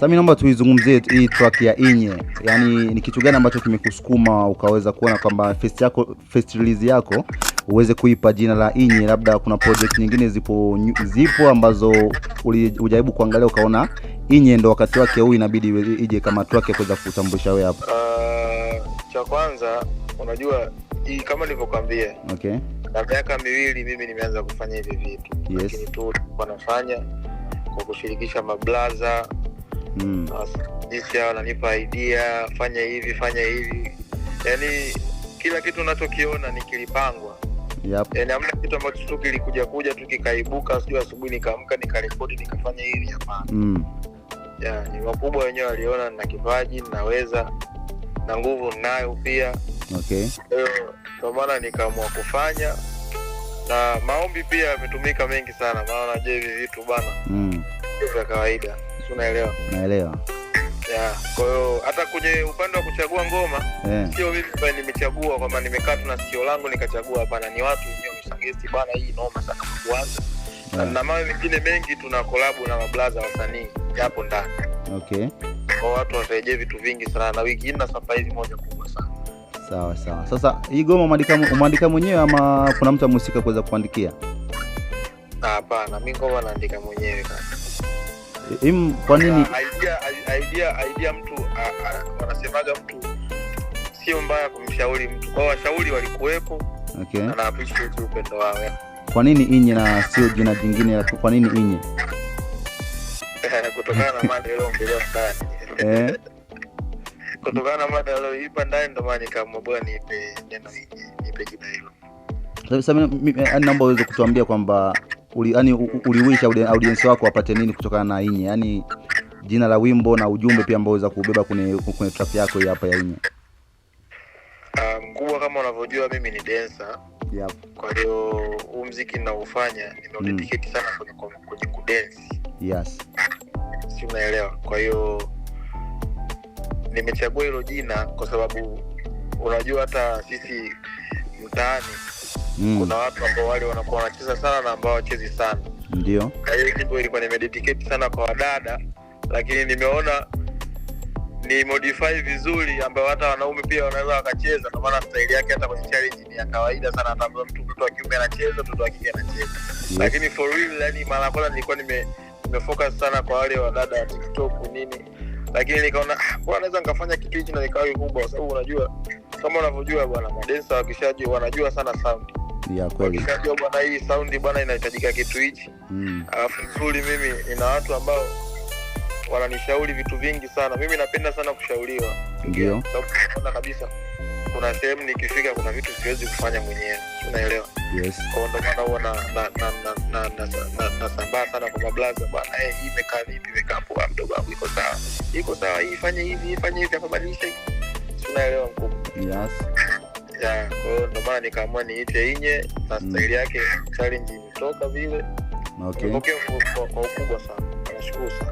Sasa mimi naomba tuizungumzie hii track ya Inye. Yaani ni kitu gani ambacho kimekusukuma ukaweza kuona kwamba first release yako uweze kuipa jina la Inye? Labda kuna project nyingine zipo ambazo ulijaribu kuangalia ukaona Inye ndo wakati wake huu inabidi ije kama track ya kuweza kutambulisha wewe hapa. Cha kwanza unajua hii kama nilivyokuambia. Okay. Na miaka 2 mimi nimeanza kufanya hivi vitu. Yes. Lakini tu wanafanya kwa kushirikisha mablaza. Jinsi wananipa idea, fanya hivi. Yaani kila kitu unachokiona ni kilipangwa. Yep. Yaani hamna kitu ambacho tu kilikuja tu kikaibuka sio asubuhi nikaamka nikarekodi nikafanya hivi hapana. Ni wakubwa wenyewe waliona na kipaji naweza na nguvu ninayo pia. Okay. Kwa maana nikaamua kufanya na maombi pia yametumika mengi sana maana je hivi vitu bana. Kwa kawaida. Unaelewa? Naelewa. Kwa hiyo hata kwenye upande wa kuchagua ngoma sio mimi bali nimechagua kwamba nimekaa tu na sikio langu nikachagua hapana ni watu wenyewe wamesagesti bana hii noma sana kuanza. Na mambo mengine mengi tuna collab na mablaza wasanii hapo ndani. Okay. Kwa watu watarejea vitu vingi sana na wiki hii na surprise moja kubwa sana. Sawa. Sasa hii goma umeandika mwenyewe ama kuna mtu amehusika kuweza kuandikia? Hapana, mimi ngoma naandika mwenyewe kaka. Kwa nini idea mtu wanasemaga mtu sio mbaya kumshauri mtu. Kwa washauri walikuwepo. Okay. Na appreciate upendo wao. Kwa nini Inye na sio jina jingine? Kwa nini Inye? Kutokana na mada ile ongelea ndani. Kutokana na mada ile ipa ndani ndo maana kama bwana nipe neno Inye, nipe jina hilo. Sasa mimi naomba uweze kutuambia kwamba uliwisha audience wako wapate nini kutokana na Inye? Yaani jina la wimbo na ujumbe pia ambao unaweza kubeba kwenye track yako hii hapa ya Inye. Mkubwa kama unavyojua mimi ni dancer. Yep. Kwa hiyo huu muziki ninaofanya nimededicate sana kwenye kudance. Yes. Si unaelewa? Kwa hiyo nimechagua hilo jina kwa sababu unajua hata sisi mtaani kuna watu ambao wale wanakuwa wanacheza sana na ambao wachezi sana. Ndio. Kwa hiyo kitu ilikuwa nimededicate sana kwa wadada lakini nimeona ni modify vizuri ambao hata wanaume pia wanaweza wakacheza kwa maana style yake hata kwenye challenge ni ya kawaida sana hata mtu wa kiume anacheza mtu wa kike anacheza. Yes. Lakini for real yani mara kwanza nilikuwa nimefocus sana kwa wale wadada wa TikTok nini lakini nikaona kwa naweza nikafanya kitu hichi na nikawa kubwa kwa sababu unajua kama unavyojua bwana madancer wakishaji wanajua sana sound. Kweli. Wakishajua bwana hii sound bwana inahitajika kitu hichi. Alafu nzuri mimi nina watu ambao wananishauri vitu vingi sana. Mimi napenda sana kushauriwa. Ndio. Sababu naona kabisa kuna sehemu nikifika kuna vitu siwezi kufanya mwenyewe. Unaelewa? Yes. Kwa ndo maana huwa na sambaa sana kwa mablaza bwana hii imekaa vipi imekaa poa mdogo wangu iko sawa hii fanye hivi afabadilisha. Unaelewa mkubwa? Yes. Kwa hiyo ndo maana nikaamua niite Inye na style yake challenge imetoka vile. Okay. Kwa ukubwa sana. Nashukuru sana.